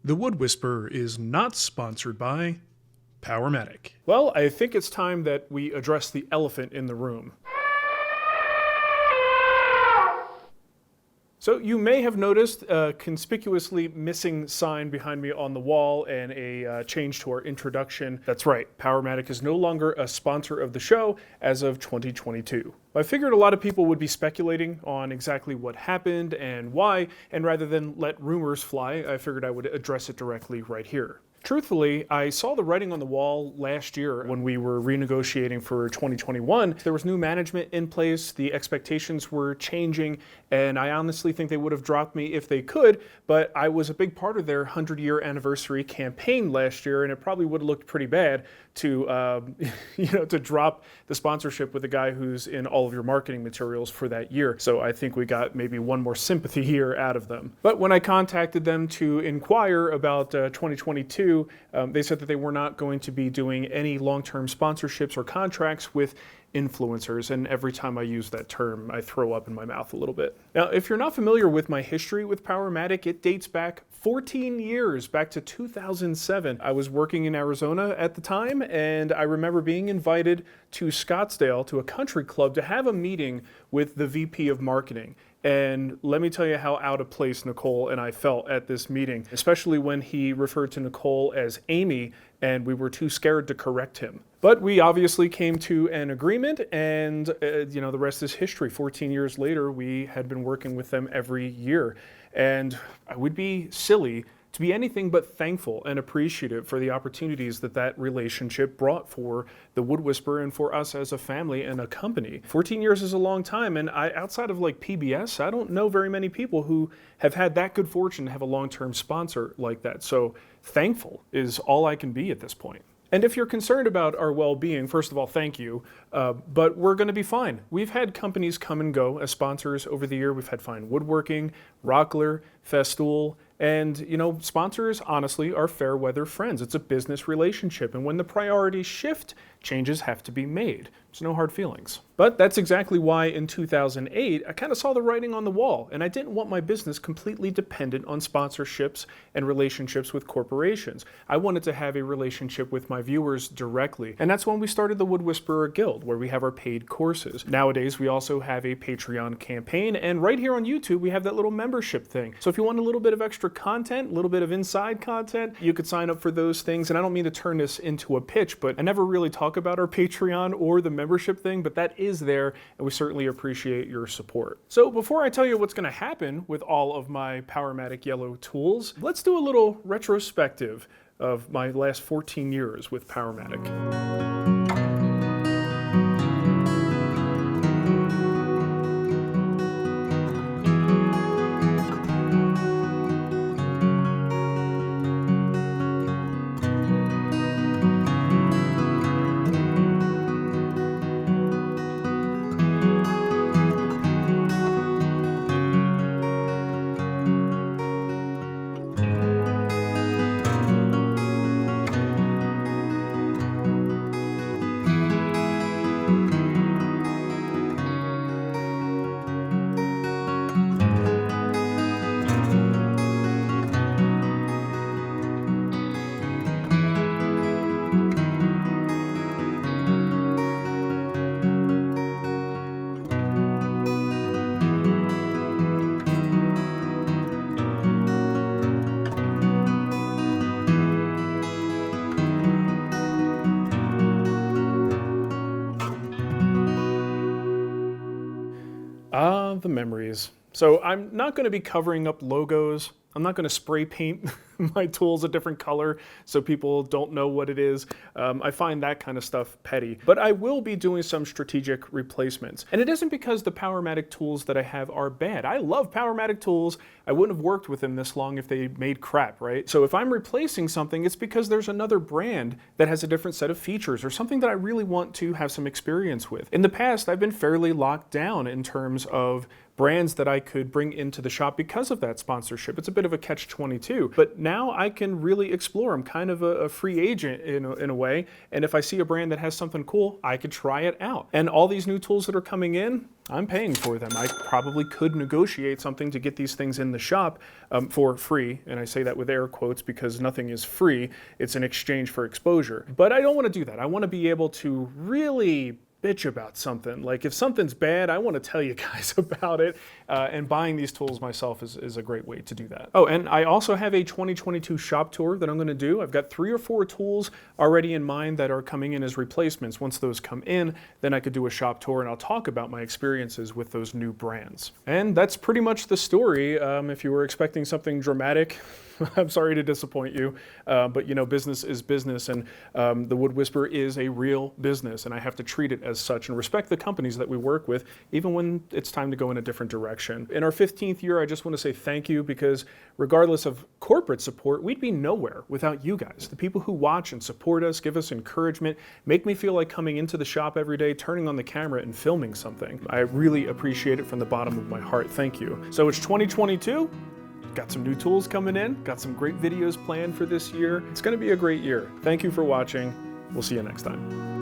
The Wood Whisperer is not sponsored by Powermatic. Well, I think it's time that we address the elephant in the room. So you may have noticed a conspicuously missing sign behind me on the wall and a change to our introduction. That's right, Powermatic is no longer a sponsor of the show as of 2022. I figured a lot of people would be speculating on exactly what happened and why, and rather than let rumors fly, I figured I would address it directly right here. Truthfully, I saw the writing on the wall last year when we were renegotiating for 2021. There was new management in place, the expectations were changing, and I honestly think they would have dropped me if they could, but I was a big part of their 100-year anniversary campaign last year, and it probably would have looked pretty bad to, to drop the sponsorship with a guy who's in all of your marketing materials for that year. So I think we got maybe one more sympathy here out of them. But when I contacted them to inquire about 2022, they said that they were not going to be doing any long-term sponsorships or contracts with influencers, and every time I use that term, I throw up in my mouth a little bit. Now, if you're not familiar with my history with Powermatic, it dates back 14 years, back to 2007. I was working in Arizona at the time, and I remember being invited to Scottsdale to a country club to have a meeting with the VP of marketing. And let me tell you how out of place Nicole and I felt at this meeting, especially when he referred to Nicole as Amy, and we were too scared to correct him. But we obviously came to an agreement, and the rest is history. 14 years later, we had been working with them every year. And I would be silly to be anything but thankful and appreciative for the opportunities that relationship brought for the Wood Whisperer and for us as a family and a company. 14 years is a long time, and outside of like PBS, I don't know very many people who have had that good fortune to have a long-term sponsor like that. So thankful is all I can be at this point. And if you're concerned about our well-being, first of all, thank you, but we're going to be fine. We've had companies come and go as sponsors over the year. We've had Fine Woodworking, Rockler, Festool, and sponsors honestly are fair weather friends. It's a business relationship, and when the priorities shift, changes have to be made. There's no hard feelings. But that's exactly why in 2008, I kind of saw the writing on the wall, and I didn't want my business completely dependent on sponsorships and relationships with corporations. I wanted to have a relationship with my viewers directly, and that's when we started the Wood Whisperer Guild, where we have our paid courses. Nowadays, we also have a Patreon campaign, and right here on YouTube, we have that little membership thing. So if you want a little bit of extra content, a little bit of inside content, you could sign up for those things. And I don't mean to turn this into a pitch, but I never really talk about our Patreon or the membership thing, but that is there, and we certainly appreciate your support. So before I tell you what's going to happen with all of my Powermatic yellow tools, let's do a little retrospective of my last 14 years with Powermatic. The memories. So I'm not going to be covering up logos. I'm not going to spray paint my tools a different color so people don't know what it is. I find that kind of stuff petty. But I will be doing some strategic replacements. And it isn't because the Powermatic tools that I have are bad. I love Powermatic tools. I wouldn't have worked with them this long if they made crap, right? So if I'm replacing something, it's because there's another brand that has a different set of features or something that I really want to have some experience with. In the past, I've been fairly locked down in terms of brands that I could bring into the shop because of that sponsorship. It's a bit of a catch-22, but now I can really explore. I'm kind of a free agent in a way, and if I see a brand that has something cool, I could try it out. And all these new tools that are coming in, I'm paying for them. I probably could negotiate something to get these things in the shop for free, and I say that with air quotes because nothing is free. It's an exchange for exposure. But I don't want to do that. I want to be able to really bitch about something. Like if something's bad, I want to tell you guys about it, and buying these tools myself is a great way to do that. Oh, and I also have a 2022 shop tour that I'm going to do. I've got 3 or 4 tools already in mind that are coming in as replacements. Once those come in, then I could do a shop tour and I'll talk about my experiences with those new brands. And that's pretty much the story. If you were expecting something dramatic, I'm sorry to disappoint you, but you know, business is business, and the Wood Whisperer is a real business, and I have to treat it as such and respect the companies that we work with, even when it's time to go in a different direction. In our 15th year, I just want to say thank you, because regardless of corporate support, we'd be nowhere without you guys. The people who watch and support us, give us encouragement, make me feel like coming into the shop every day, turning on the camera and filming something. I really appreciate it from the bottom of my heart. Thank you. So it's 2022. Got some new tools coming in, got some great videos planned for this year. It's gonna be a great year. Thank you for watching. We'll see you next time.